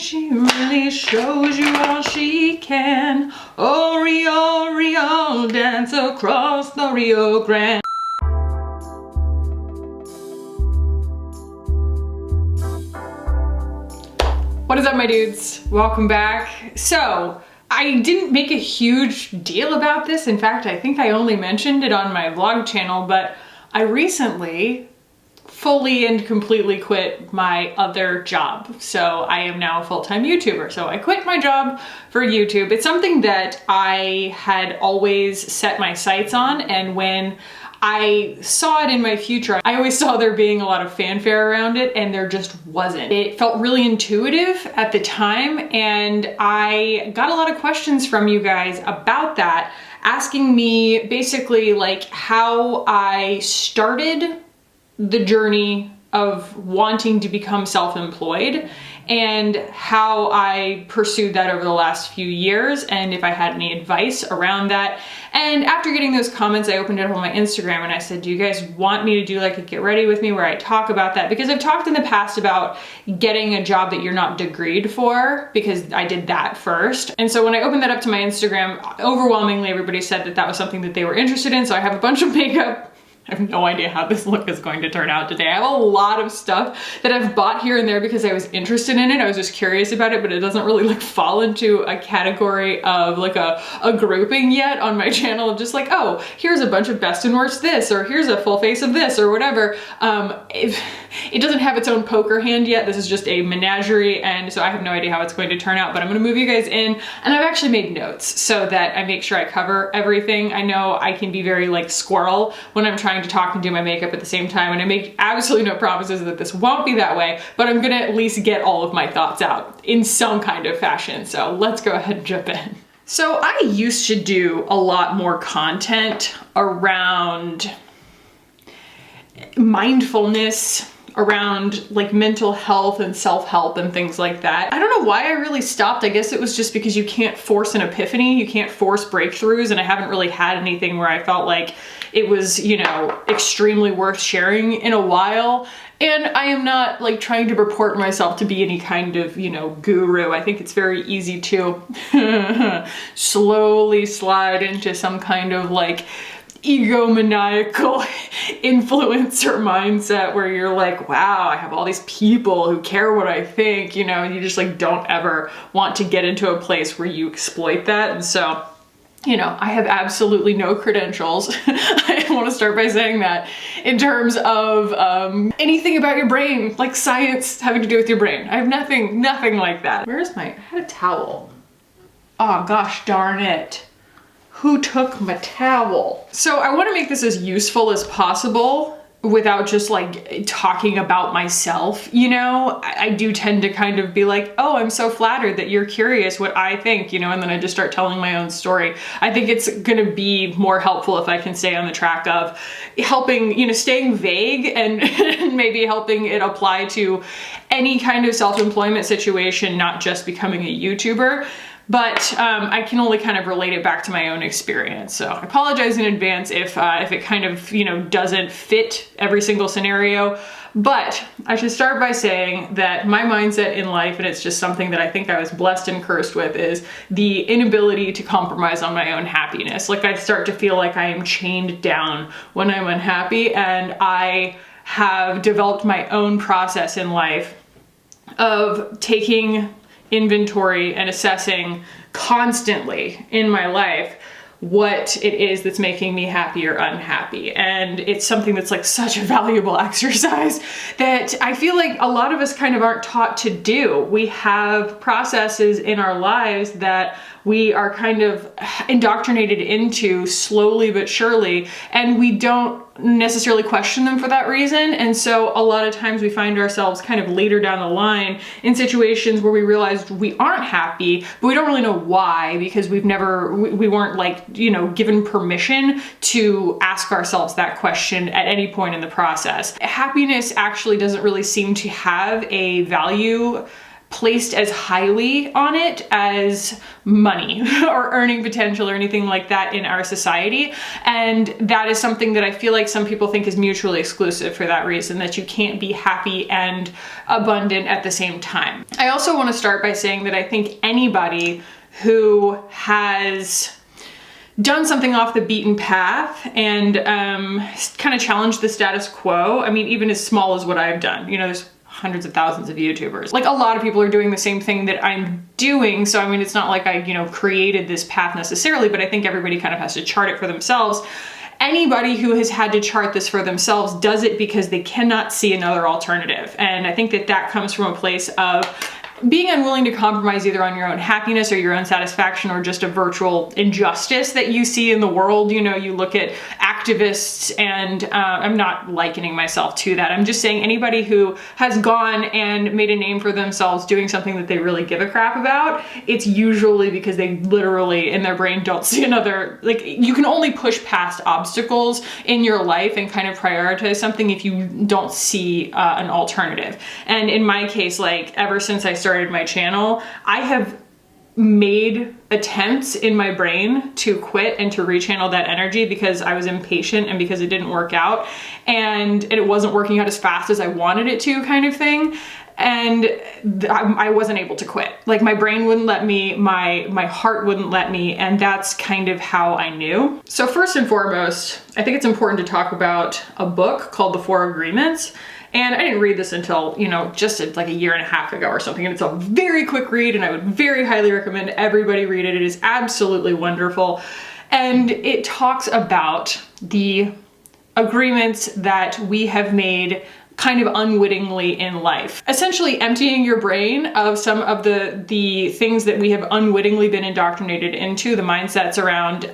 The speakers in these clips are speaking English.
she really shows you all she can. Oriole, Oriole, dance across the Rio Grande. What is up, my dudes? Welcome back. So, I didn't make a huge deal about this. In fact, I think I only mentioned it on my vlog channel, but I recently fully and completely quit my other job. So I am now a full-time YouTuber. So I quit my job for YouTube. It's something that I had always set my sights on, and when I saw it in my future, I always saw there being a lot of fanfare around it, and there just wasn't. It felt really intuitive at the time, and I got a lot of questions from you guys about that, asking me basically like how I started the journey of wanting to become self-employed and how I pursued that over the last few years, and if I had any advice around that. And after getting those comments, I opened it up on my Instagram and I said, do you guys want me to do like a get ready with me where I talk about that? Because I've talked in the past about getting a job that you're not degreed for, because I did that first. And so when I opened that up to my Instagram, overwhelmingly everybody said that that was something that they were interested in. So I have a bunch of makeup. I have no idea how this look is going to turn out today. I have a lot of stuff that I've bought here and there because I was interested in it. I was just curious about it, but it doesn't really like fall into a category of like a grouping yet on my channel of just like, oh, here's a bunch of best and worst this, or here's a full face of this, or whatever. It doesn't have its own poker hand yet. This is just a menagerie, and so I have no idea how it's going to turn out, but I'm gonna move you guys in, and I've actually made notes so that I make sure I cover everything. I know I can be very like squirrel when I'm trying to talk and do my makeup at the same time, and I make absolutely no promises that this won't be that way, but I'm gonna at least get all of my thoughts out in some kind of fashion. So let's go ahead and jump in. So I used to do a lot more content around mindfulness, around like mental health and self-help and things like that. I don't know why I really stopped. I guess it was just because you can't force an epiphany, you can't force breakthroughs, and I haven't really had anything where I felt like it was, you know, extremely worth sharing in a while. And I am not like trying to purport myself to be any kind of, you know, guru. I think it's very easy to slowly slide into some kind of like egomaniacal influencer mindset where you're like, wow, I have all these people who care what I think, you know, and you just like don't ever want to get into a place where you exploit that. And so, you know, I have absolutely no credentials. I want to start by saying that in terms of anything about your brain, like science having to do with your brain. I have nothing like that. Where's I had a towel. Oh gosh darn it. Who took my towel? So I want to make this as useful as possible without just like talking about myself, you know? I do tend to kind of be like, oh, I'm so flattered that you're curious what I think, you know, and then I just start telling my own story. I think it's gonna be more helpful if I can stay on the track of helping, you know, staying vague and maybe helping it apply to any kind of self-employment situation, not just becoming a YouTuber. But I can only kind of relate it back to my own experience. So I apologize in advance if it kind of, you know, doesn't fit every single scenario. But I should start by saying that my mindset in life, and it's just something that I think I was blessed and cursed with, is the inability to compromise on my own happiness. Like I start to feel like I am chained down when I'm unhappy, and I have developed my own process in life of taking inventory and assessing constantly in my life what it is that's making me happy or unhappy. And it's something that's like such a valuable exercise that I feel like a lot of us kind of aren't taught to do. We have processes in our lives that we are kind of indoctrinated into slowly but surely, and we don't necessarily question them for that reason. And so a lot of times we find ourselves kind of later down the line in situations where we realized we aren't happy, but we don't really know why, because we weren't like, you know, given permission to ask ourselves that question at any point in the process. Happiness actually doesn't really seem to have a value placed as highly on it as money or earning potential or anything like that in our society. And that is something that I feel like some people think is mutually exclusive for that reason, that you can't be happy and abundant at the same time. I also want to start by saying that I think anybody who has done something off the beaten path and kind of challenged the status quo, I mean, even as small as what I've done, you know, there's hundreds of thousands of YouTubers. Like, a lot of people are doing the same thing that I'm doing. So, I mean, it's not like I, you know, created this path necessarily, but I think everybody kind of has to chart it for themselves. Anybody who has had to chart this for themselves does it because they cannot see another alternative. And I think that that comes from a place of being unwilling to compromise either on your own happiness or your own satisfaction or just a virtual injustice that you see in the world. You know, you look at activists, and I'm not likening myself to that. I'm just saying anybody who has gone and made a name for themselves doing something that they really give a crap about, it's usually because they literally in their brain don't see another, like, you can only push past obstacles in your life and kind of prioritize something if you don't see an alternative. And in my case, like, ever since I started my channel, I have made attempts in my brain to quit and to rechannel that energy because I was impatient and because it didn't work out and it wasn't working out as fast as I wanted it to, kind of thing. And I wasn't able to quit. Like, my brain wouldn't let me, my heart wouldn't let me, and that's kind of how I knew. So first and foremost, I think it's important to talk about a book called The Four Agreements. And I didn't read this until, you know, just like a year and a half ago or something. And it's a very quick read, and I would very highly recommend everybody read it. It is absolutely wonderful. And it talks about the agreements that we have made kind of unwittingly in life. Essentially emptying your brain of some of the things that we have unwittingly been indoctrinated into, the mindsets around,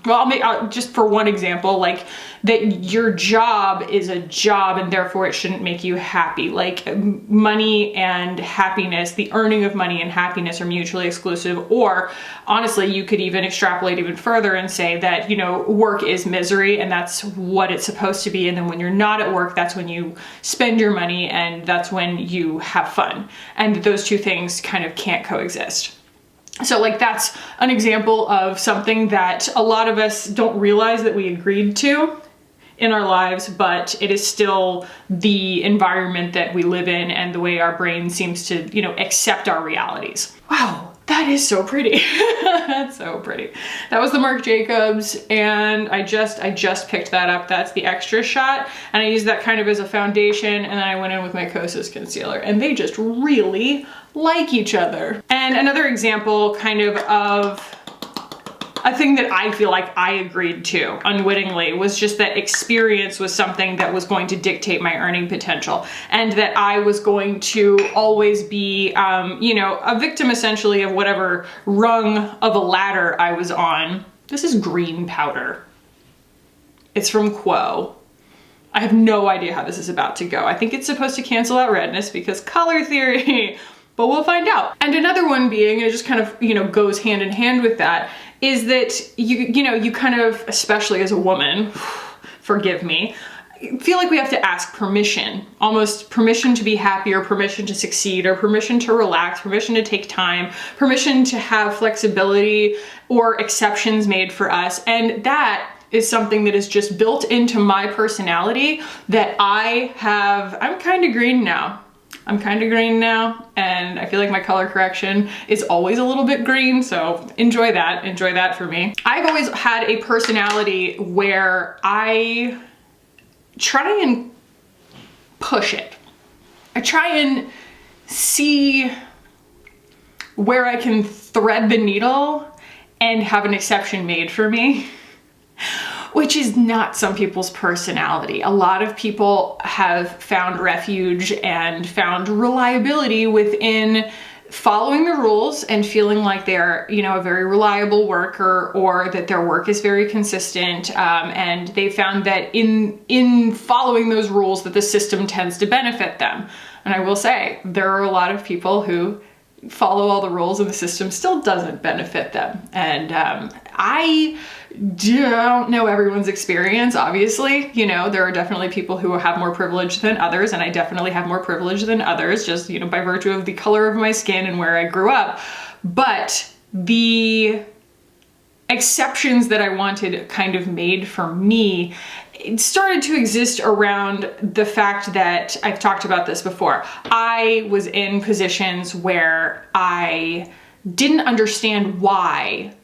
well, just for one example, like that your job is a job and therefore it shouldn't make you happy. Like, money and happiness, the earning of money and happiness are mutually exclusive. Or honestly, you could even extrapolate even further and say that, you know, work is misery and that's what it's supposed to be. And then when you're not at work, that's when you spend your money and that's when you have fun. And those two things kind of can't coexist. So, like, that's an example of something that a lot of us don't realize that we agreed to in our lives, but it is still the environment that we live in and the way our brain seems to, you know, accept our realities. Wow. That is so pretty. That's so pretty. That was the Marc Jacobs, and I just picked that up. That's the extra shot, and I used that kind of as a foundation, and then I went in with my Kosas concealer, and they just really like each other. And another example kind of a thing that I feel like I agreed to unwittingly was just that experience was something that was going to dictate my earning potential, and that I was going to always be, you know, a victim essentially of whatever rung of a ladder I was on. This is green powder. It's from Quo. I have no idea how this is about to go. I think it's supposed to cancel out redness because color theory, but we'll find out. And another one being, and it just kind of, you know, goes hand in hand with that, is that you know, you kind of, especially as a woman, forgive me, feel like we have to ask permission, almost permission to be happy, or permission to succeed, or permission to relax, permission to take time, permission to have flexibility or exceptions made for us. And that is something that is just built into my personality that I'm kind of green now. I'm kind of green now, and I feel like my color correction is always a little bit green, so enjoy that for me. I've always had a personality where I try and push it. I try and see where I can thread the needle and have an exception made for me, which is not some people's personality. A lot of people have found refuge and found reliability within following the rules and feeling like they're, you know, a very reliable worker, or that their work is very consistent. And they found that in following those rules that the system tends to benefit them. And I will say, there are a lot of people who follow all the rules and the system still doesn't benefit them. And I don't know everyone's experience, obviously. You know, there are definitely people who have more privilege than others, and I definitely have more privilege than others, just, you know, by virtue of the color of my skin and where I grew up. But the exceptions that I wanted kind of made for me, it started to exist around the fact that I've talked about this before. I was in positions where I didn't understand why,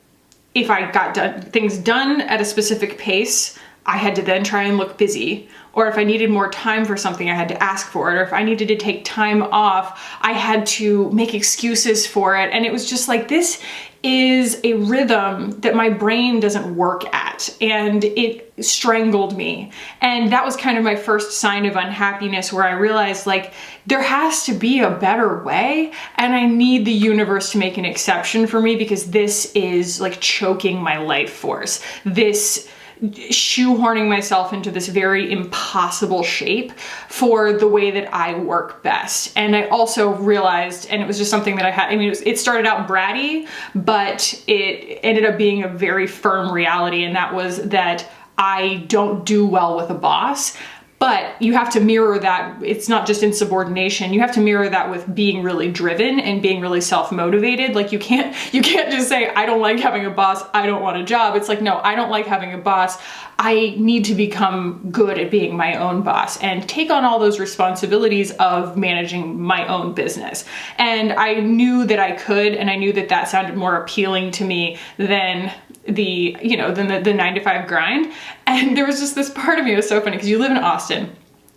if I got things done at a specific pace, I had to then try and look busy. Or if I needed more time for something, I had to ask for it. Or if I needed to take time off, I had to make excuses for it. And it was just like, this is a rhythm that my brain doesn't work at, and it strangled me. And that was kind of my first sign of unhappiness, where I realized, like, there has to be a better way, and I need the universe to make an exception for me, because this is like choking my life force. This shoehorning myself into this very impossible shape for the way that I work best. And I also realized, and it was just something that I had, I mean, it started out bratty, but it ended up being a very firm reality. And that was that I don't do well with a boss. But you have to mirror that. It's not just insubordination. You have to mirror that with being really driven and being really self-motivated. Like, you can't just say, I don't like having a boss, I don't want a job. It's like, no, I don't like having a boss. I need to become good at being my own boss and take on all those responsibilities of managing my own business. And I knew that I could, and I knew that that sounded more appealing to me than the 9-to-5 grind. And there was just this part of me, it was so funny, because you live in Austin.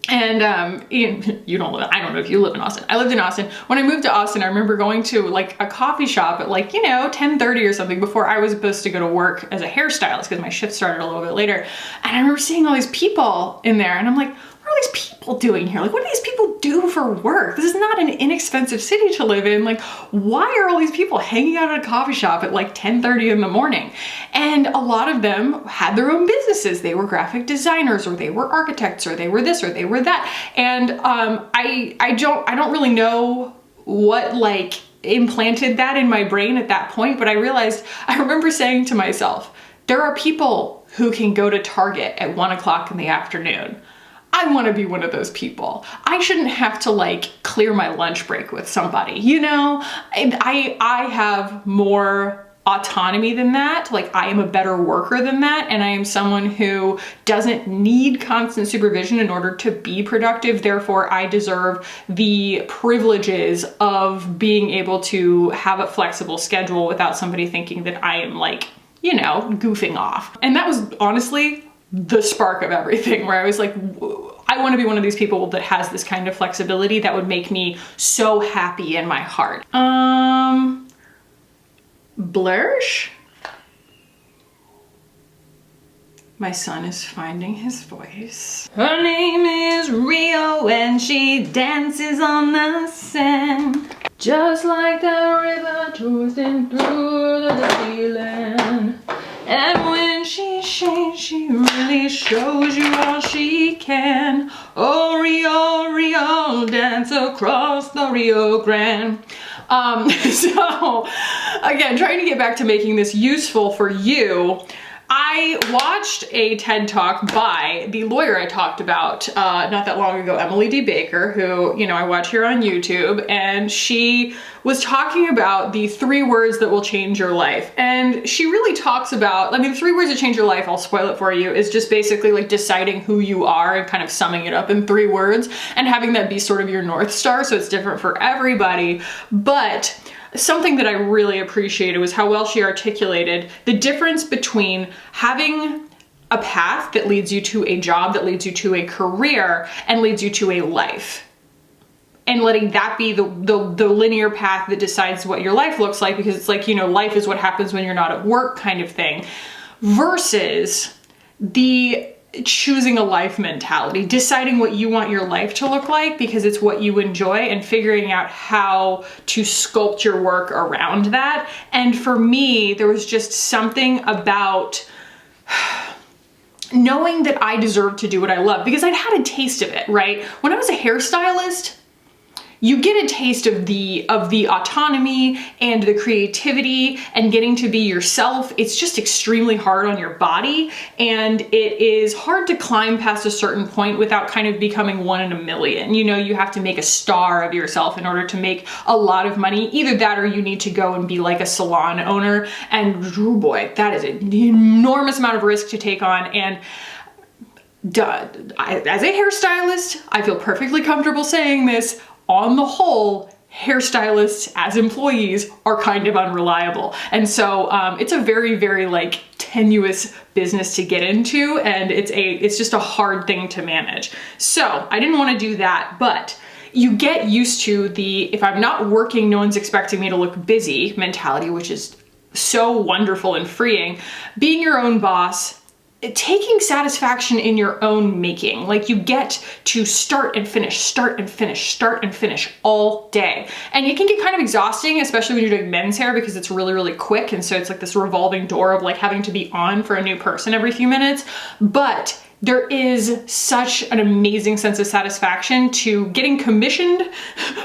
And you don't live, I don't know if you live in Austin. I lived in Austin. When I moved to Austin, I remember going to like a coffee shop at like, 10:30 or something, before I was supposed to go to work as a hairstylist, because my shift started a little bit later. And I remember seeing all these people in there, and I'm like, what are these people doing here? Like, what do these people do for work? This is not an inexpensive city to live in. Like, why are all these people hanging out at a coffee shop at like 10:30 in the morning? And a lot of them had their own businesses. They were graphic designers, or they were architects, or they were this, or they were that. And I don't really know what like implanted that in my brain at that point, but I remember saying to myself, there are people who can go to Target at 1 o'clock in the afternoon. I want to be one of those people. I shouldn't have to like clear my lunch break with somebody, And I have more autonomy than that. Like, I am a better worker than that. And I am someone who doesn't need constant supervision in order to be productive. Therefore, I deserve the privileges of being able to have a flexible schedule without somebody thinking that I am like, goofing off. And that was honestly the spark of everything, where I was like, I want to be one of these people that has this kind of flexibility that would make me so happy in my heart. Blursh? My son is finding his voice. Her name is Rio, and she dances on the sand, just like the river twisting through the ceiling. And when she shakes, she really shows you all she can. Oh, Rio, Rio, dance across the Rio Grande. So again, trying to get back to making this useful for you, I watched a TED Talk by the lawyer I talked about not that long ago, Emily D. Baker, who, I watch here on YouTube, and she was talking about the 3 words that will change your life. And she really talks about, the 3 words that change your life, I'll spoil it for you, is just basically like deciding who you are and kind of summing it up in 3 words and having that be sort of your North Star. So it's different for everybody. But something that I really appreciated was how well she articulated the difference between having a path that leads you to a job, that leads you to a career, and leads you to a life. And letting that be the linear path that decides what your life looks like, because it's like, life is what happens when you're not at work kind of thing, versus the choosing a life mentality, deciding what you want your life to look like because it's what you enjoy, and figuring out how to sculpt your work around that. And for me, there was just something about knowing that I deserved to do what I love, because I'd had a taste of it, right? When I was a hairstylist, you get a taste of the autonomy and the creativity and getting to be yourself. It's just extremely hard on your body, and it is hard to climb past a certain point without kind of becoming one in a million. You know, you have to make a star of yourself in order to make a lot of money. Either that or you need to go and be like a salon owner, and oh boy, that is an enormous amount of risk to take on. And as a hairstylist, I feel perfectly comfortable saying this. On the whole, hairstylists as employees are kind of unreliable. And so it's a very, very like tenuous business to get into, and it's just a hard thing to manage. So I didn't want to do that, but you get used to the, if I'm not working, no one's expecting me to look busy mentality, which is so wonderful and freeing. Being your own boss, taking satisfaction in your own making. Like you get to start and finish, start and finish, start and finish all day. And it can get kind of exhausting, especially when you're doing men's hair, because it's really, really quick. And so it's like this revolving door of like having to be on for a new person every few minutes. But there is such an amazing sense of satisfaction to getting commissioned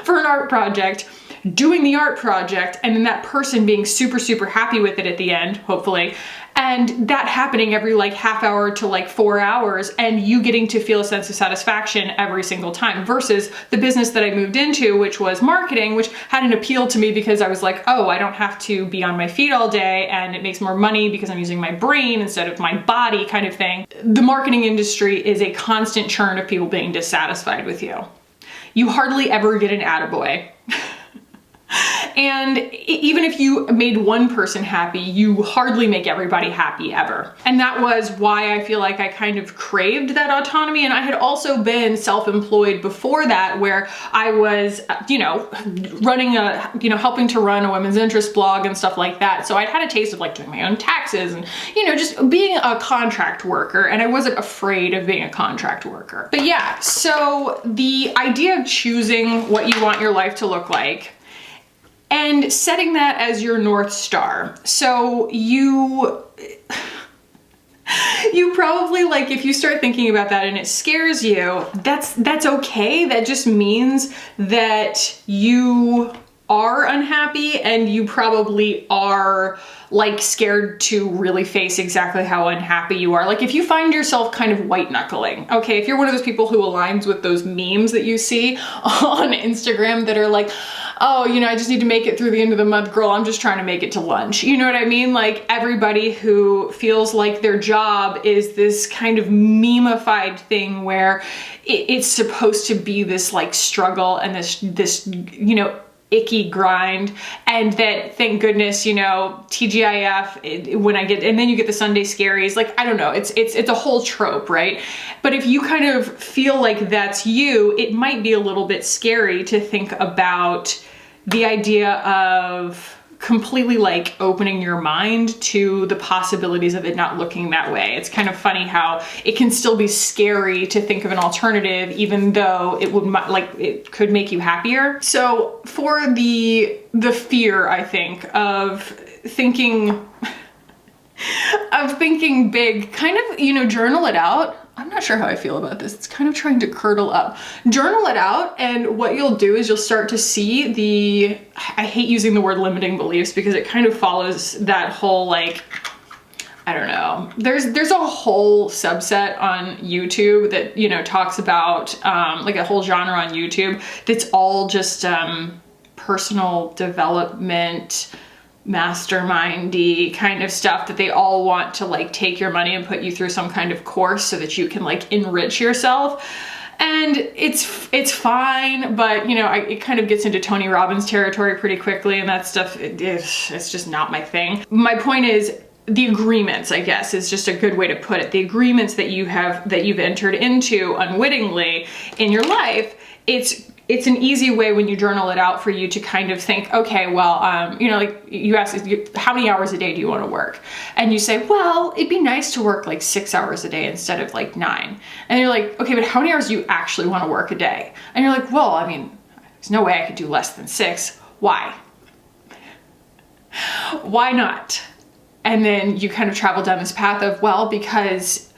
for an art project, doing the art project, and then that person being super, super happy with it at the end, hopefully. And that happening every like half hour to like 4 hours, and you getting to feel a sense of satisfaction every single time, versus the business that I moved into, which was marketing, which had an appeal to me because I was like, oh, I don't have to be on my feet all day, and it makes more money because I'm using my brain instead of my body, kind of thing. The marketing industry is a constant churn of people being dissatisfied with you. You hardly ever get an attaboy. And even if you made one person happy, you hardly make everybody happy ever. And that was why I feel like I kind of craved that autonomy. And I had also been self-employed before that, where I was, running helping to run a women's interest blog and stuff like that. So I'd had a taste of like doing my own taxes and, just being a contract worker. And I wasn't afraid of being a contract worker. But yeah, so the idea of choosing what you want your life to look like and setting that as your North Star. So you probably, like, if you start thinking about that and it scares you, that's okay. That just means that you are unhappy, and you probably are like scared to really face exactly how unhappy you are. Like if you find yourself kind of white knuckling, okay, if you're one of those people who aligns with those memes that you see on Instagram that are like, oh, I just need to make it through the end of the month, girl, I'm just trying to make it to lunch. You know what I mean? Like everybody who feels like their job is this kind of memeified thing where it's supposed to be this like struggle and this icky grind, and that, thank goodness, TGIF, when I get, and then you get the Sunday scaries, like, I don't know, it's a whole trope, right? But if you kind of feel like that's you, it might be a little bit scary to think about the idea of completely like opening your mind to the possibilities of it not looking that way. It's kind of funny how it can still be scary to think of an alternative, even though it could make you happier. So for the fear, I think, of thinking big, kind of, journal it out. I'm not sure how I feel about this. It's kind of trying to curdle up. Journal it out, and what you'll do is you'll start to see I hate using the word limiting beliefs because it kind of follows that whole like, I don't know. There's a whole subset on YouTube that, talks about like a whole genre on YouTube that's all just personal development, mastermindy kind of stuff, that they all want to like take your money and put you through some kind of course so that you can like enrich yourself. And it's fine, but it kind of gets into Tony Robbins territory pretty quickly, and that stuff, it's just not my thing. My point is, the agreements, I guess, is just a good way to put it. The agreements that you've entered into unwittingly in your life, it's an easy way when you journal it out for you to kind of think, okay, well, like you ask, how many hours a day do you want to work? And you say, well, it'd be nice to work like 6 hours a day instead of like 9. And you're like, okay, but how many hours do you actually want to work a day? And you're like, well, there's no way I could do less than 6. Why? Why not? And then you kind of travel down this path of, well, because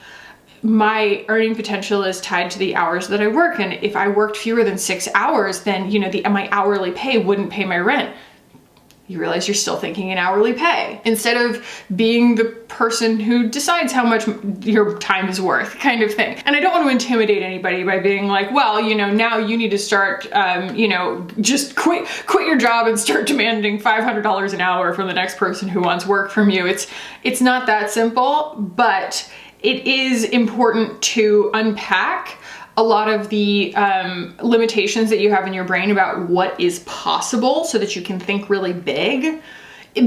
my earning potential is tied to the hours that I work. And if I worked fewer than 6 hours, then, you know, my hourly pay wouldn't pay my rent. You realize you're still thinking in hourly pay instead of being the person who decides how much your time is worth, kind of thing. And I don't want to intimidate anybody by being like, well, you know, now you need to start, you know, just quit your job and start demanding $500 an hour from the next person who wants work from you. It's not that simple, but it is important to unpack a lot of the limitations that you have in your brain about what is possible so that you can think really big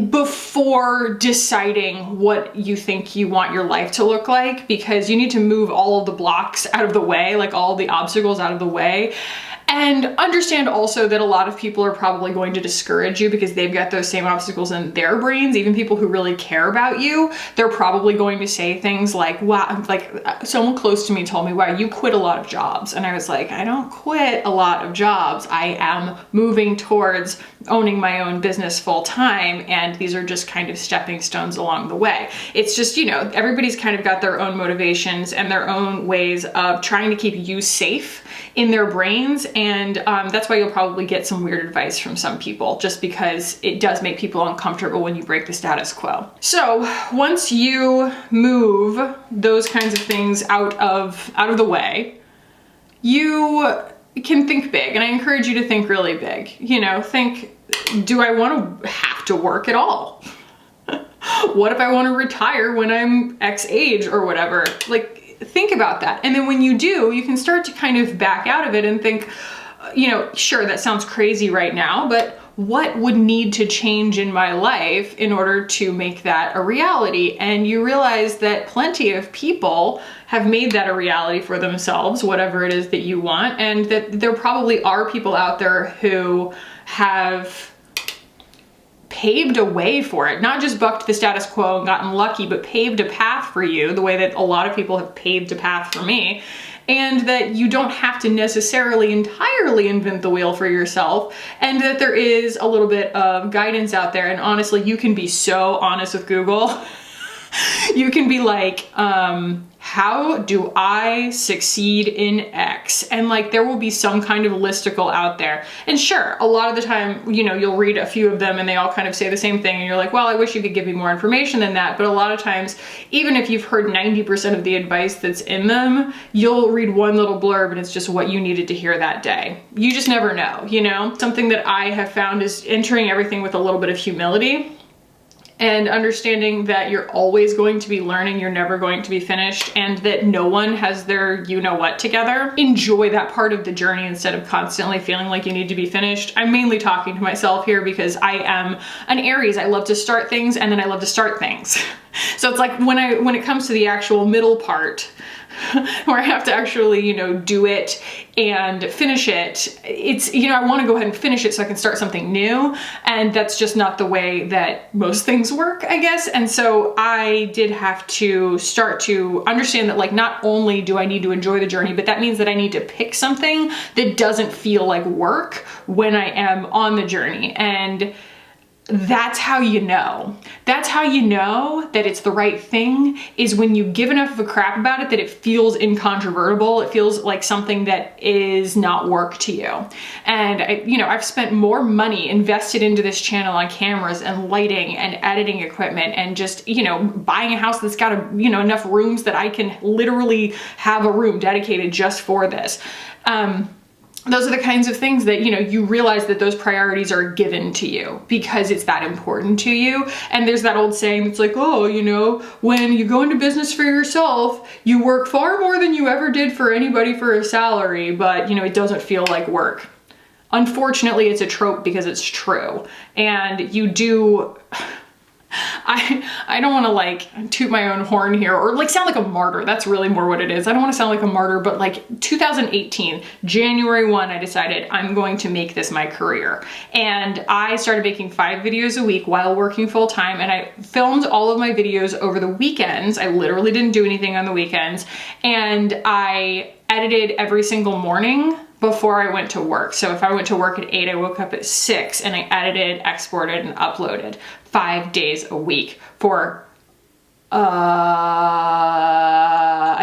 before deciding what you think you want your life to look like, because you need to move all of the blocks out of the way, like all the obstacles out of the way. And understand also that a lot of people are probably going to discourage you because they've got those same obstacles in their brains. Even people who really care about you, they're probably going to say things like, wow, like someone close to me told me, wow, you quit a lot of jobs. And I was like, I don't quit a lot of jobs. I am moving towards owning my own business full time. And these are just kind of stepping stones along the way. It's just, you know, everybody's kind of got their own motivations and their own ways of trying to keep you safe in their brains. And that's why you'll probably get some weird advice from some people, just because it does make people uncomfortable when you break the status quo. So once you move those kinds of things out of the way, you can think big. And I encourage you to think really big. You know, think, do I want to have to work at all? What if I want to retire when I'm X age or whatever? Like, think about that. And then when you do, you can start to kind of back out of it and think, you know, sure, that sounds crazy right now, but what would need to change in my life in order to make that a reality? And you realize that plenty of people have made that a reality for themselves, whatever it is that you want, and that there probably are people out there who have paved a way for it, not just bucked the status quo and gotten lucky, but paved a path for you the way that a lot of people have paved a path for me. And that you don't have to necessarily entirely invent the wheel for yourself, and that there is a little bit of guidance out there. And honestly, you can be so honest with Google. You can be like, how do I succeed in X? And like, there will be some kind of listicle out there. And sure, a lot of the time, you know, you'll read a few of them and they all kind of say the same thing. And you're like, well, I wish you could give me more information than that. But a lot of times, even if you've heard 90% of the advice that's in them, you'll read one little blurb and it's just what you needed to hear that day. You just never know, you know? Something that I have found is entering everything with a little bit of humility. And understanding that you're always going to be learning, you're never going to be finished, and that no one has their you-know-what together. Enjoy that part of the journey instead of constantly feeling like you need to be finished. I'm mainly talking to myself here because I am an Aries. I love to start things and then I love to start things. So it's like when it comes to the actual middle part, where I have to actually, you know, do it and finish it, it's, you know, I want to go ahead and finish it so I can start something new. And that's just not the way that most things work, I guess. And so I did have to start to understand that, like, not only do I need to enjoy the journey, but that means that I need to pick something that doesn't feel like work when I am on the journey. And that's how you know. That's how you know that it's the right thing, is when you give enough of a crap about it that it feels incontrovertible. It feels like something that is not work to you. And I've spent more money invested into this channel on cameras and lighting and editing equipment and just, you know, buying a house that's got enough rooms that I can literally have a room dedicated just for this. Those are the kinds of things that, you know, you realize that those priorities are given to you because it's that important to you. And there's that old saying that's like, oh, you know, when you go into business for yourself, you work far more than you ever did for anybody for a salary, but, you know, it doesn't feel like work. Unfortunately, it's a trope because it's true. And you do... I don't want to like toot my own horn here or like sound like a martyr. That's really more what it is. I don't want to sound like a martyr, but like 2018, January 1, I decided I'm going to make this my career. And I started making 5 videos a week while working full time. And I filmed all of my videos over the weekends. I literally didn't do anything on the weekends. And I edited every single morning before I went to work. So if I went to work at 8, I woke up at 6 and I edited, exported, and uploaded 5 days a week for a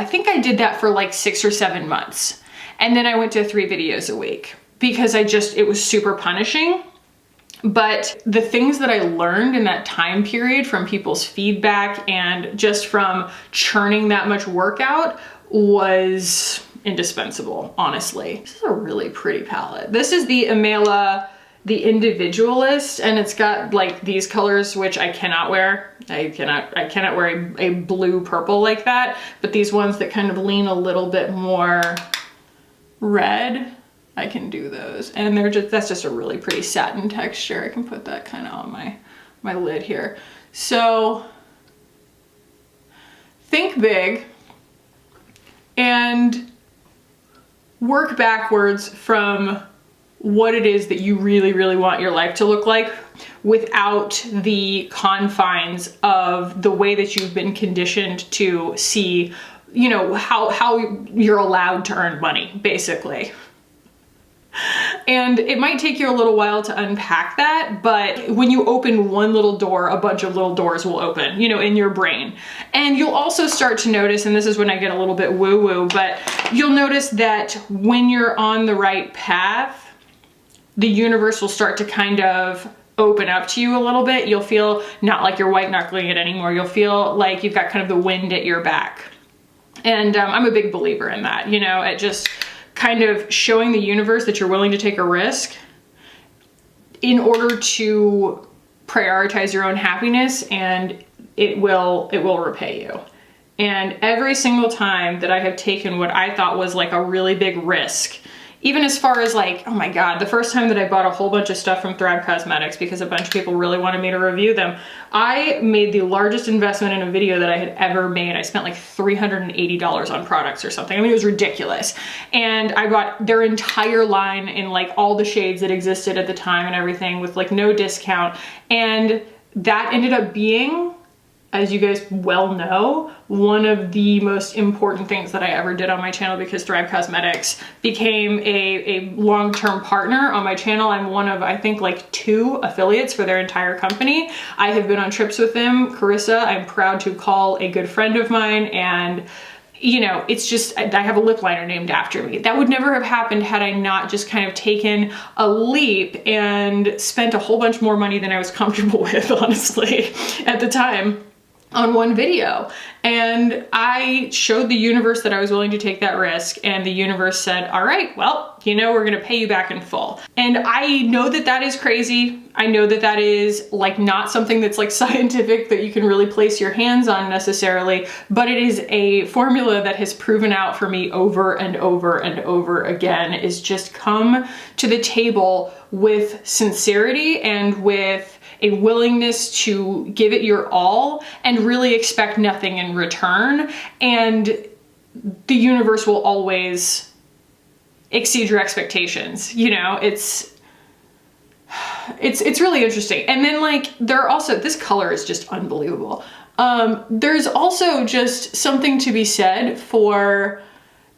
I think I did that for like 6 or 7 months. And then I went to 3 videos a week because it was super punishing. But the things that I learned in that time period from people's feedback and just from churning that much work out was indispensable, honestly. This is a really pretty palette. This is the Amela, the Individualist, and it's got like these colors, which I cannot wear. I cannot wear a blue purple like that, but these ones that kind of lean a little bit more red, I can do those. And that's just a really pretty satin texture. I can put that kind of on my lid here. So think big and work backwards from what it is that you really, really want your life to look like without the confines of the way that you've been conditioned to see, you know, how you're allowed to earn money, basically. And it might take you a little while to unpack that, but when you open one little door, a bunch of little doors will open, you know, in your brain. And you'll also start to notice, and this is when I get a little bit woo-woo, but you'll notice that when you're on the right path, the universe will start to kind of open up to you a little bit. You'll feel not like you're white knuckling it anymore. You'll feel like you've got kind of the wind at your back. And I'm a big believer in that, you know, at just kind of showing the universe that you're willing to take a risk in order to prioritize your own happiness, and it will repay you. And every single time that I have taken what I thought was like a really big risk, even as far as like, oh my God, the first time that I bought a whole bunch of stuff from Thrive Cosmetics because a bunch of people really wanted me to review them, I made the largest investment in a video that I had ever made. I spent like $380 on products or something. I mean, it was ridiculous. And I bought their entire line in like all the shades that existed at the time and everything with like no discount. And that ended up being, as you guys well know, one of the most important things that I ever did on my channel, because Thrive Cosmetics became a long-term partner on my channel. I'm one of, I think, like 2 affiliates for their entire company. I have been on trips with them. Carissa, I'm proud to call a good friend of mine, and you know, it's just, I have a lip liner named after me. That would never have happened had I not just kind of taken a leap and spent a whole bunch more money than I was comfortable with, honestly, at the time, on one video. And I showed the universe that I was willing to take that risk, and the universe said, all right, well, you know, we're gonna pay you back in full. And I know that that is crazy. I know that that is like not something that's like scientific that you can really place your hands on necessarily, but it is a formula that has proven out for me over and over and over again, is just come to the table with sincerity and with a willingness to give it your all and really expect nothing in return. And the universe will always exceed your expectations. You know, it's really interesting. And then like, there are also, this color is just unbelievable. There's also just something to be said for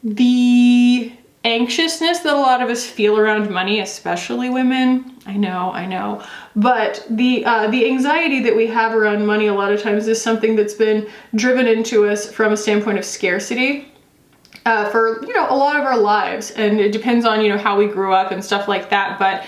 the anxiousness that a lot of us feel around money, especially women. I know. But the anxiety that we have around money a lot of times is something that's been driven into us from a standpoint of scarcity for, you know, a lot of our lives. And it depends on, you know, how we grew up and stuff like that. But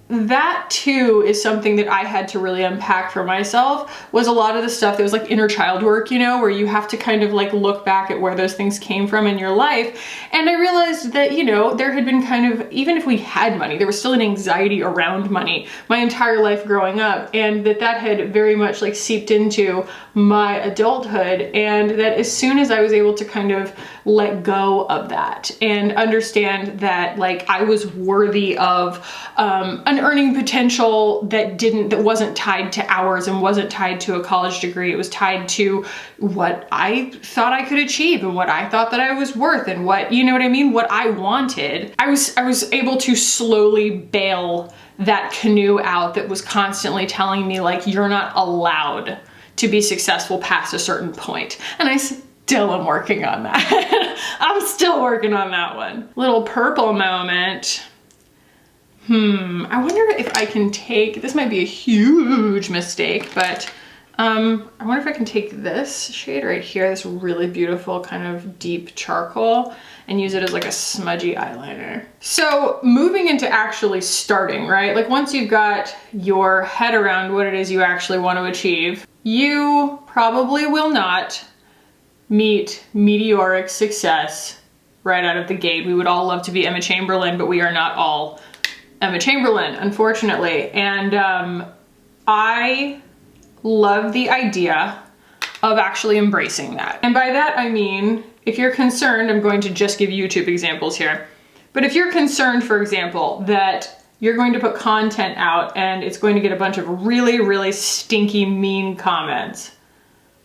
that too is something that I had to really unpack for myself, was a lot of the stuff that was like inner child work, you know, where you have to kind of like look back at where those things came from in your life. And I realized that, you know, there had been kind of, even if we had money, there was still an anxiety around money my entire life growing up, and that had very much like seeped into my adulthood. And that as soon as I was able to kind of let go of that and understand that like I was worthy of an earning potential that wasn't tied to hours and wasn't tied to a college degree. It was tied to what I thought I could achieve and what I thought that I was worth and what, you know what I mean, what I wanted. I was able to slowly bail that canoe out that was constantly telling me like, you're not allowed to be successful past a certain point. And I still am working on that. I'm still working on that one. Little purple moment. I wonder if I can take, this might be a huge mistake, but I wonder if I can take this shade right here, this really beautiful kind of deep charcoal, and use it as like a smudgy eyeliner. So moving into actually starting, right? Like once you've got your head around what it is you actually want to achieve, you probably will not meet meteoric success right out of the gate. We would all love to be Emma Chamberlain, but we are not all Emma Chamberlain, unfortunately. And I love the idea of actually embracing that. And by that, I mean, if you're concerned, I'm going to just give YouTube examples here. But if you're concerned, for example, that you're going to put content out and it's going to get a bunch of really, really stinky, mean comments,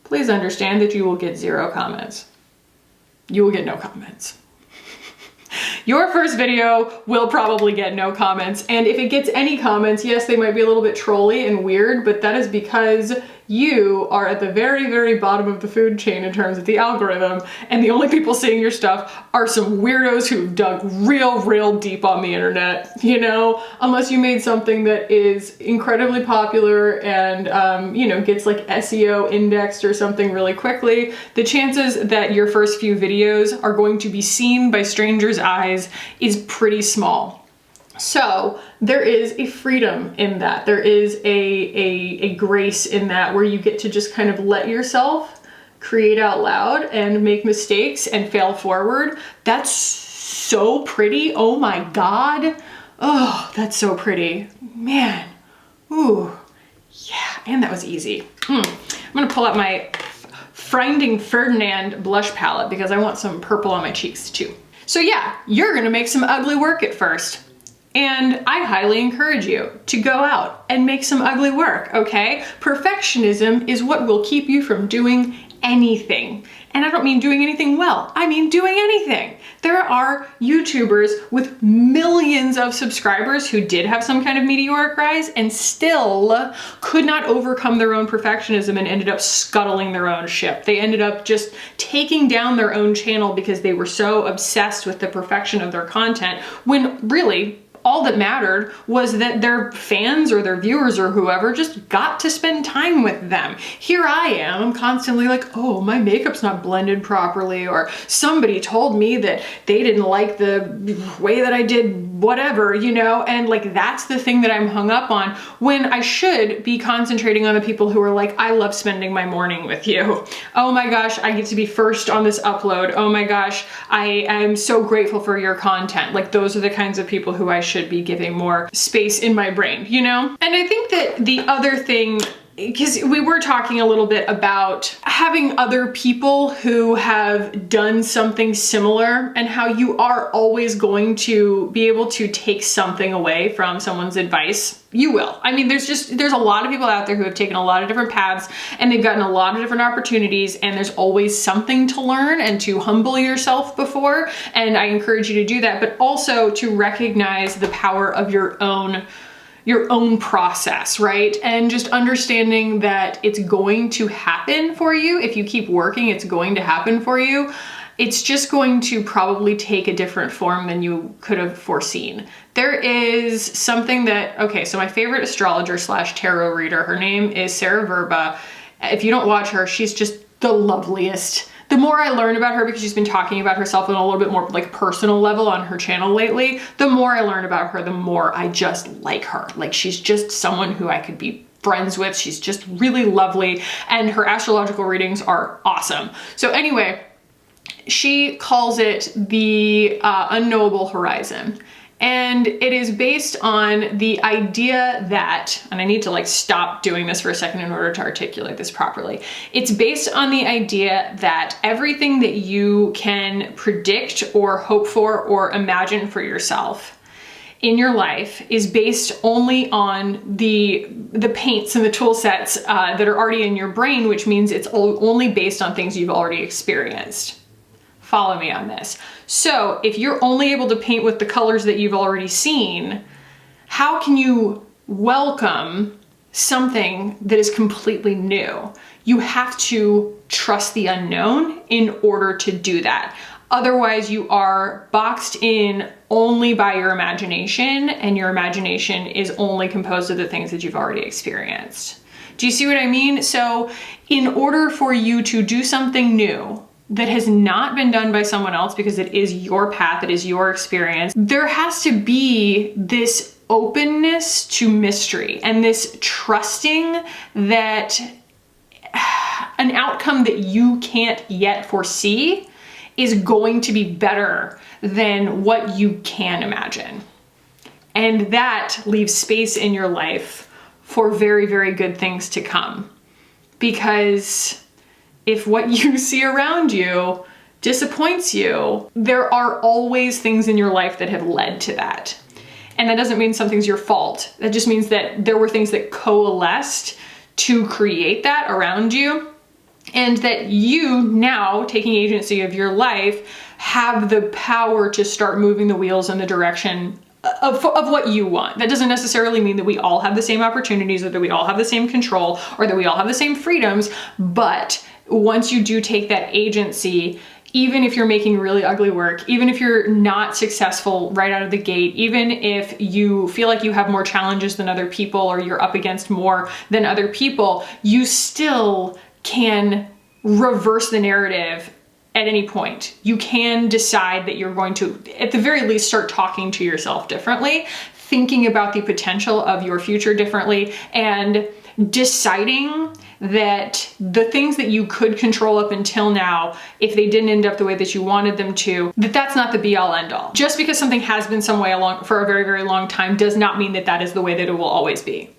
please understand that you will get 0 comments. You will get no comments. Your first video will probably get no comments, and if it gets any comments, yes, they might be a little bit trolly and weird, but that is because you are at the very, very bottom of the food chain in terms of the algorithm, and the only people seeing your stuff are some weirdos who've dug real deep on the internet, you know? Unless you made something that is incredibly popular and, you know, gets like SEO indexed or something really quickly, the chances that your first few videos are going to be seen by strangers' eyes is pretty small. So there is a freedom in that. There is a grace in that where you get to just kind of let yourself create out loud and make mistakes and fail forward. That's so pretty. Oh my God. Oh, that's so pretty. Man. Ooh. Yeah, and that was easy. I'm gonna pull out my Finding Ferdinand blush palette because I want some purple on my cheeks too. So yeah, you're gonna make some ugly work at first. And I highly encourage you to go out and make some ugly work, okay? Perfectionism is what will keep you from doing anything. And I don't mean doing anything well, I mean doing anything. There are YouTubers with millions of subscribers who did have some kind of meteoric rise and still could not overcome their own perfectionism and ended up scuttling their own ship. They ended up just taking down their own channel because they were so obsessed with the perfection of their content, when really, all that mattered was that their fans or their viewers or whoever just got to spend time with them. Here I am, I'm constantly like, oh, my makeup's not blended properly, or somebody told me that they didn't like the way that I did whatever, you know, and like that's the thing that I'm hung up on when I should be concentrating on the people who are like, I love spending my morning with you. Oh my gosh, I get to be first on this upload. Oh my gosh, I am so grateful for your content. Like those are the kinds of people who I should be giving more space in my brain, you know? And I think that the other thing, because we were talking a little bit about having other people who have done something similar and how you are always going to be able to take something away from someone's advice. You will. I mean, there's a lot of people out there who have taken a lot of different paths and they've gotten a lot of different opportunities, and there's always something to learn and to humble yourself before. And I encourage you to do that, but also to recognize the power of your own process, right? And just understanding that it's going to happen for you. If you keep working, it's going to happen for you. It's just going to probably take a different form than you could have foreseen. There is something that, okay, so my favorite astrologer slash tarot reader, her name is Sarah Verba. If you don't watch her, she's just the loveliest. The more I learn about her, because she's been talking about herself on a little bit more like personal level on her channel lately, the more I learn about her, the more I just like her. Like she's just someone who I could be friends with. She's just really lovely, and her astrological readings are awesome. So anyway, she calls it the unknowable horizon. And it is based on the idea that, and I need to like stop doing this for a second in order to articulate this properly. It's based on the idea that everything that you can predict or hope for or imagine for yourself in your life is based only on the paints and the tool sets that are already in your brain, which means it's only based on things you've already experienced. Follow me on this. So if you're only able to paint with the colors that you've already seen, how can you welcome something that is completely new? You have to trust the unknown in order to do that. Otherwise, you are boxed in only by your imagination, and your imagination is only composed of the things that you've already experienced. Do you see what I mean? So in order for you to do something new that has not been done by someone else, because it is your path, it is your experience, there has to be this openness to mystery and this trusting that an outcome that you can't yet foresee is going to be better than what you can imagine. And that leaves space in your life for very, very good things to come. Because if what you see around you disappoints you, there are always things in your life that have led to that. And that doesn't mean something's your fault. That just means that there were things that coalesced to create that around you, and that you now, taking agency of your life, have the power to start moving the wheels in the direction of what you want. That doesn't necessarily mean that we all have the same opportunities, or that we all have the same control, or that we all have the same freedoms, but once you do take that agency, even if you're making really ugly work, even if you're not successful right out of the gate, even if you feel like you have more challenges than other people, or you're up against more than other people, you still can reverse the narrative at any point. You can decide that you're going to, at the very least, start talking to yourself differently, thinking about the potential of your future differently, and deciding that the things that you could control up until now, if they didn't end up the way that you wanted them to, that's not the be all end all. Just because something has been some way along for a very, very long time does not mean that that is the way that it will always be,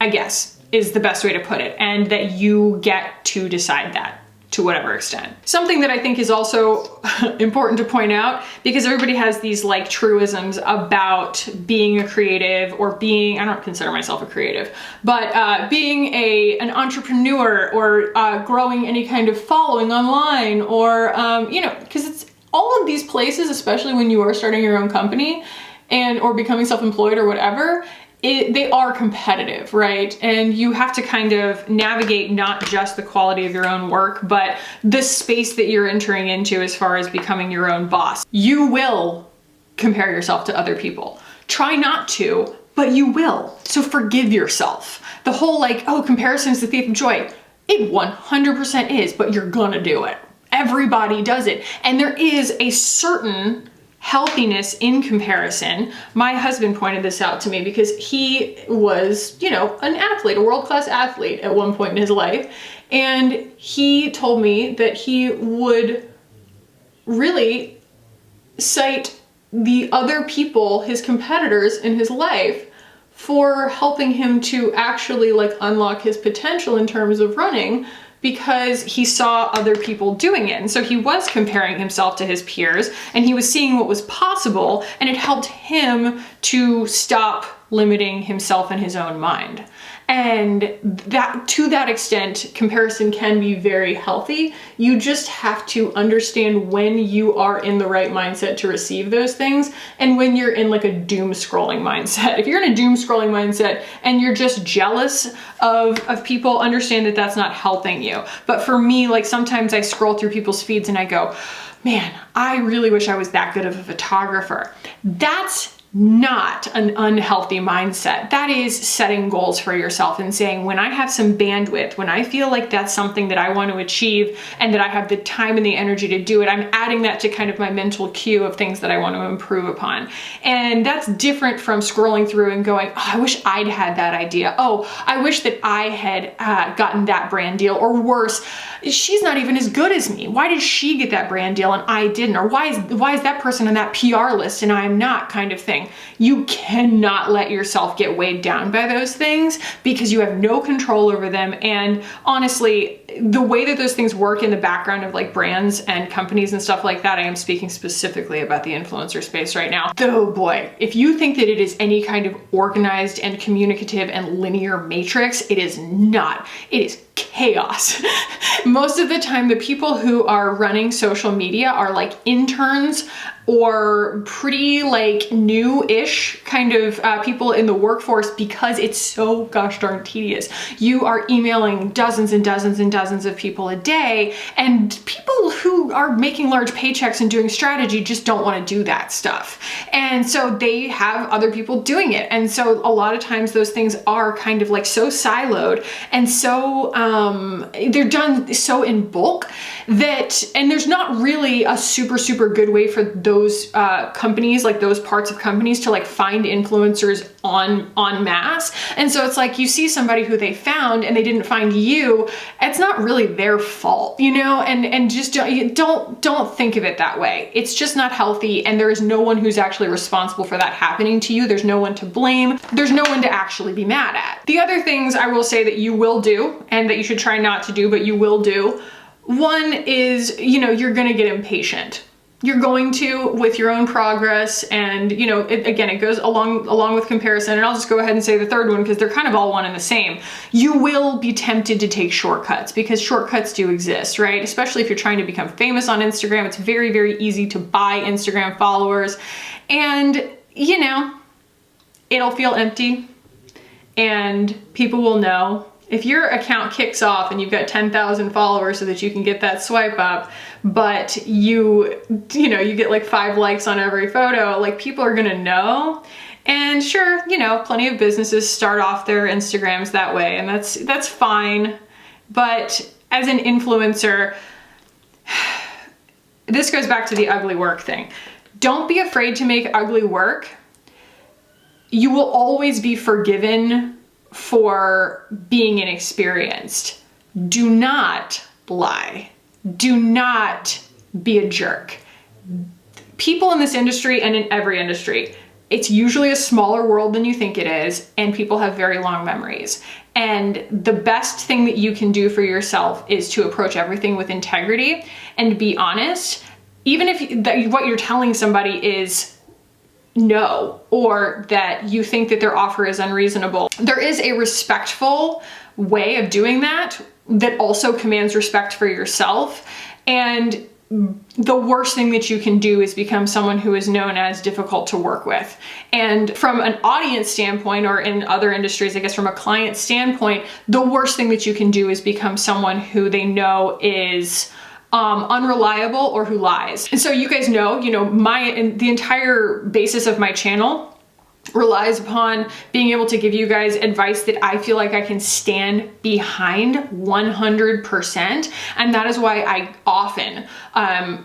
I guess, is the best way to put it. And that you get to decide that to whatever extent. Something that I think is also important to point out, because everybody has these like truisms about being a creative, or being, I don't consider myself a creative, but being an entrepreneur, or growing any kind of following online, or, you know, because it's all of these places, especially when you are starting your own company or becoming self-employed or whatever, they are competitive, right? And you have to kind of navigate not just the quality of your own work, but the space that you're entering into as far as becoming your own boss. You will compare yourself to other people. Try not to, but you will. So forgive yourself. The whole like, oh, comparison is the thief of joy. It 100% is, but you're gonna do it. Everybody does it. And there is a certain healthiness in comparison. My husband pointed this out to me because he was, you know, an athlete, a world-class athlete at one point in his life. And he told me that he would really cite the other people, his competitors in his life, for helping him to actually like unlock his potential in terms of running, because he saw other people doing it. And so he was comparing himself to his peers, and he was seeing what was possible, and it helped him to stop limiting himself in his own mind. And that, to that extent, comparison can be very healthy. You just have to understand when you are in the right mindset to receive those things, and when you're in like a doom scrolling mindset. If you're in a doom scrolling mindset and you're just jealous of people, understand that that's not helping you. But for me, like sometimes I scroll through people's feeds and I go, man, I really wish I was that good of a photographer. That's not an unhealthy mindset. That is setting goals for yourself and saying, when I have some bandwidth, when I feel like that's something that I want to achieve and that I have the time and the energy to do it, I'm adding that to kind of my mental queue of things that I want to improve upon. And that's different from scrolling through and going, oh, I wish I'd had that idea. Oh, I wish that I had gotten that brand deal. Or worse, she's not even as good as me. Why did she get that brand deal and I didn't? Or why is that person on that PR list and I'm not, kind of thing. You cannot let yourself get weighed down by those things, because you have no control over them. And honestly, the way that those things work in the background of like brands and companies and stuff like that, I am speaking specifically about the influencer space right now. Oh boy, if you think that it is any kind of organized and communicative and linear matrix, it is not. It is chaos. Most of the time, the people who are running social media are like interns or pretty like new-ish kind of people in the workforce, because it's so gosh darn tedious. You are emailing dozens and dozens and dozens of people a day, and people who are making large paychecks and doing strategy just don't want to do that stuff. And so they have other people doing it. And so a lot of times those things are kind of like so siloed and so they're done so in bulk that, and there's not really a super good way for those companies, like those parts of companies, to like find influencers en masse. And so it's like you see somebody who they found and they didn't find you, it's not really their fault, you know, and just don't think of it that way. It's just not healthy, and there is no one who's actually responsible for that happening to you. There's no one to blame. There's no one to actually be mad at. The other things I will say that you will do and that you should try not to do, but you will do. One is, you know, you're gonna get impatient. You're going to with your own progress, and you know, it goes along with comparison. And I'll just go ahead and say the third one because they're kind of all one and the same. You will be tempted to take shortcuts because shortcuts do exist, right? Especially if you're trying to become famous on Instagram, it's very easy to buy Instagram followers, and you know, it'll feel empty, and people will know. If your account kicks off and you've got 10,000 followers so that you can get that swipe up, but you know, you get like 5 likes on every photo, like people are gonna know. And sure, you know, plenty of businesses start off their Instagrams that way, and that's fine. But as an influencer, this goes back to the ugly work thing. Don't be afraid to make ugly work. You will always be forgiven for being inexperienced. Do not lie. Do not be a jerk. People in this industry and in every industry, it's usually a smaller world than you think it is, and people have very long memories. And the best thing that you can do for yourself is to approach everything with integrity and be honest, even if what you're telling somebody is no, or that you think that their offer is unreasonable. There is a respectful way of doing that also commands respect for yourself. And the worst thing that you can do is become someone who is known as difficult to work with. And from an audience standpoint, or in other industries, I guess from a client standpoint, the worst thing that you can do is become someone who they know is unreliable or who lies. And so you guys know, you know, the entire basis of my channel relies upon being able to give you guys advice that I feel like I can stand behind 100%. And that is why I often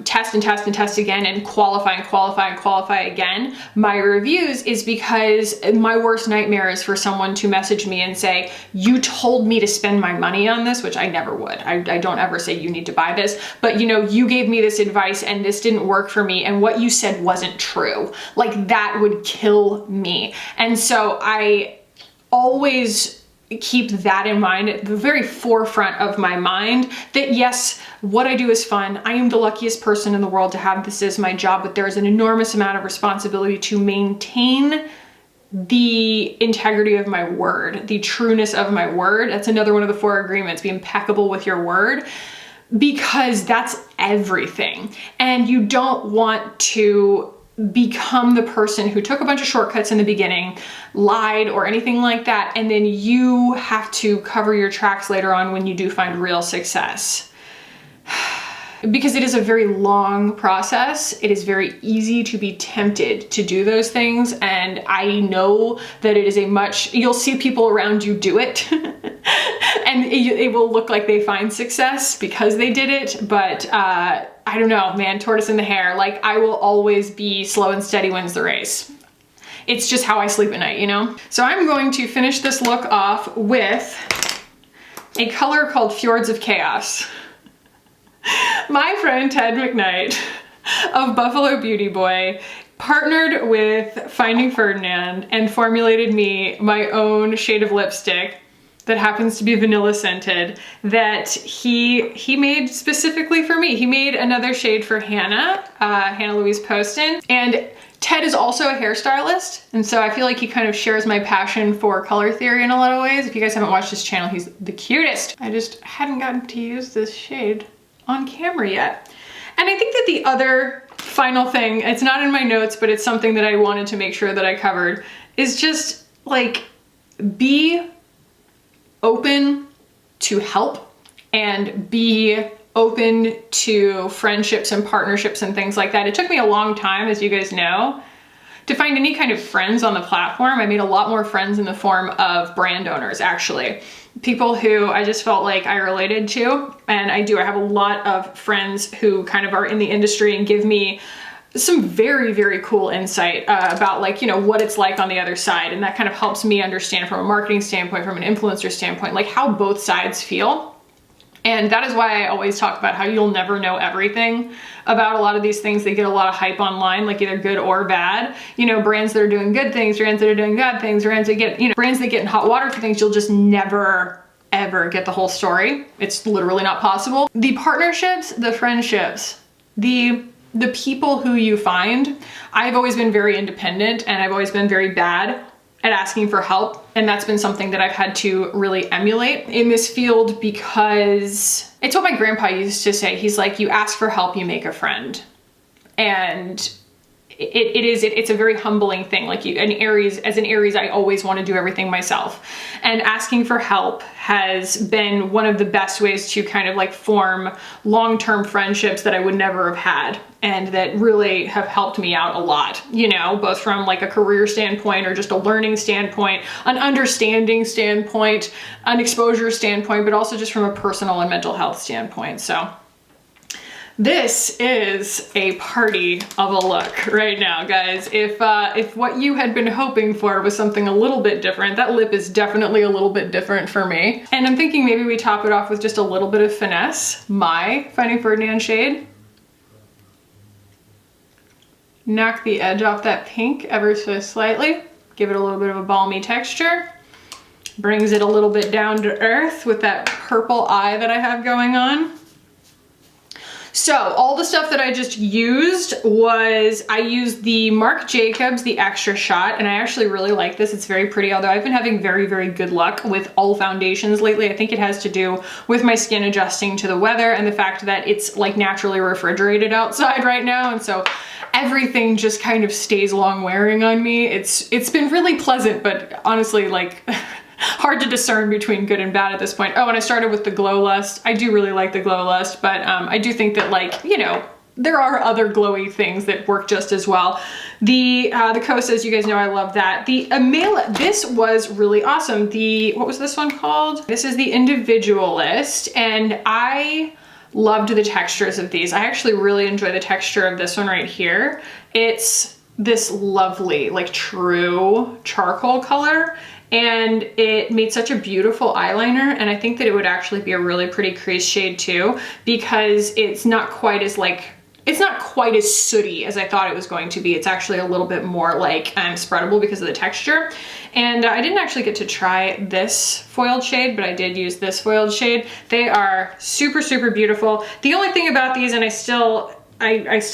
test and test again and qualify again my reviews, is because my worst nightmare is for someone to message me and say, you told me to spend my money on this, which I never would. I don't ever say you need to buy this, but you know, you gave me this advice and this didn't work for me, and what you said wasn't true. Like, that would kill me. And so I always keep that in mind at the very forefront of my mind, that yes, what I do is fun. I am the luckiest person in the world to have this as my job, but there is an enormous amount of responsibility to maintain the integrity of my word, the trueness of my word. That's another one of the 4 agreements: be impeccable with your word, because that's everything. And you don't want to become the person who took a bunch of shortcuts in the beginning, lied, or anything like that, and then you have to cover your tracks later on when you do find real success. Because it is a very long process. It is very easy to be tempted to do those things, and I know that it is you'll see people around you do it and it will look like they find success because they did it, but I don't know, man, tortoise in the hare. Like, I will always be slow and steady wins the race. It's just how I sleep at night, you know? So I'm going to finish this look off with a color called Fjords of Chaos. My friend Ted McKnight of Buffalo Beauty Boy partnered with Finding Ferdinand and formulated me my own shade of lipstick that happens to be vanilla scented, that he made specifically for me. He made another shade for Hannah, Hannah Louise Poston, and Ted is also a hairstylist, and so I feel like he kind of shares my passion for color theory in a lot of ways. If you guys haven't watched his channel, he's the cutest. I just hadn't gotten to use this shade on camera yet. And I think that the other final thing, it's not in my notes, but it's something that I wanted to make sure that I covered, is just like, be open to help and be open to friendships and partnerships and things like that. It took me a long time, as you guys know, to find any kind of friends on the platform. I made a lot more friends in the form of brand owners, actually. People who I just felt like I related to, and I do. I have a lot of friends who kind of are in the industry and give me some very, very cool insight about, like, you know, what it's like on the other side. And that kind of helps me understand from a marketing standpoint, from an influencer standpoint, like how both sides feel. And that is why I always talk about how you'll never know everything about a lot of these things. They get a lot of hype online, like either good or bad. You know, brands that are doing good things, brands that are doing bad things, brands that get, you know, brands that get in hot water for things, you'll just never, ever get the whole story. It's literally not possible. The partnerships, the friendships, the people who you find, I've always been very independent and I've always been very bad at asking for help. And that's been something that I've had to really emulate in this field, because it's what my grandpa used to say. He's like, you ask for help, you make a friend. And it's a very humbling thing. Like as an Aries, I always want to do everything myself. And asking for help has been one of the best ways to kind of like form long-term friendships that I would never have had, and that really have helped me out a lot, you know, both from like a career standpoint or just a learning standpoint, an understanding standpoint, an exposure standpoint, but also just from a personal and mental health standpoint. So this is a party of a look right now, guys. If what you had been hoping for was something a little bit different, that lip is definitely a little bit different for me. And I'm thinking maybe we top it off with just a little bit of finesse. My Finding Ferdinand shade. Knock the edge off that pink ever so slightly. Give it a little bit of a balmy texture. Brings it a little bit down to earth with that purple eye that I have going on. So all the stuff that I just used I used the Marc Jacobs, the Extra Shot, and I actually really like this. It's very pretty, although I've been having very, very good luck with all foundations lately. I think it has to do with my skin adjusting to the weather and the fact that it's like naturally refrigerated outside right now. And so everything just kind of stays long wearing on me. It's been really pleasant, but honestly, like, hard to discern between good and bad at this point. Oh, and I started with the Glow Lust. I do really like the Glow Lust, but I do think that, like, you know, there are other glowy things that work just as well. The Kosas, you guys know I love that. The Amela, this was really awesome. What was this one called? This is the Individualist, and I loved the textures of these. I actually really enjoy the texture of this one right here. It's this lovely, like, true charcoal color. And it made such a beautiful eyeliner, and I think that it would actually be a really pretty crease shade too, because it's not quite as sooty as I thought it was going to be. It's actually a little bit more like spreadable because of the texture. And I didn't actually get to try this foiled shade, but I did use this foiled shade. They are super, super beautiful. The only thing about these, and I still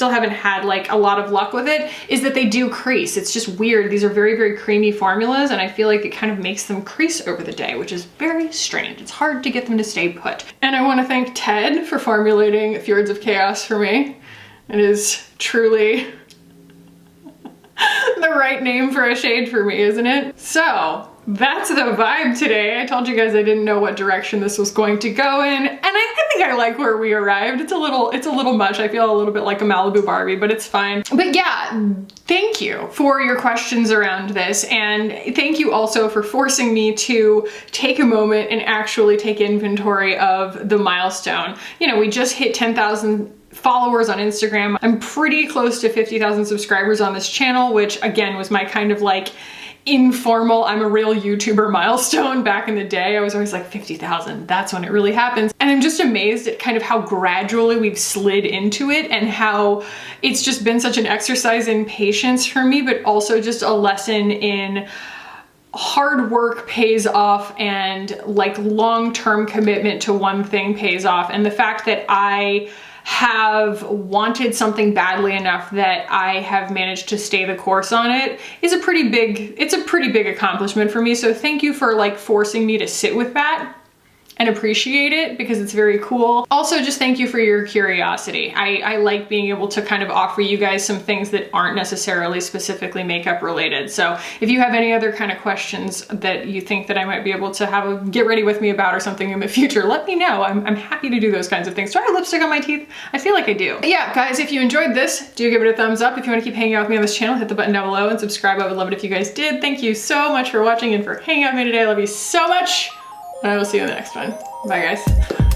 haven't had like a lot of luck with it, is that they do crease. It's just weird. These are very, very creamy formulas, and I feel like it kind of makes them crease over the day, which is very strange. It's hard to get them to stay put. And I want to thank Ted for formulating Fjords of Chaos for me. It is truly the right name for a shade for me, isn't it? So that's the vibe today. I told you guys I didn't know what direction this was going to go in, and I think I like where we arrived. It's a little much. I feel a little bit like a Malibu Barbie, but it's fine. But yeah, thank you for your questions around this, and thank you also for forcing me to take a moment and actually take inventory of the milestone. You know, we just hit 10,000 followers on Instagram. I'm pretty close to 50,000 subscribers on this channel, which again was my kind of like informal, I'm a real YouTuber milestone back in the day. I was always like 50,000, that's when it really happens. And I'm just amazed at kind of how gradually we've slid into it, and how it's just been such an exercise in patience for me, but also just a lesson in hard work pays off, and like long-term commitment to one thing pays off. And the fact that I have wanted something badly enough that I have managed to stay the course on it is a pretty big accomplishment for me. So thank you for like forcing me to sit with that and appreciate it because it's very cool. Also, just thank you for your curiosity. I like being able to kind of offer you guys some things that aren't necessarily specifically makeup related. So if you have any other kind of questions that you think that I might be able to have a get ready with me about or something in the future, let me know. I'm happy to do those kinds of things. Do I have lipstick on my teeth? I feel like I do. But yeah, guys, if you enjoyed this, do give it a thumbs up. If you want to keep hanging out with me on this channel, hit the button down below and subscribe. I would love it if you guys did. Thank you so much for watching and for hanging out with me today. I love you so much. And I will see you in the next one. Bye, guys.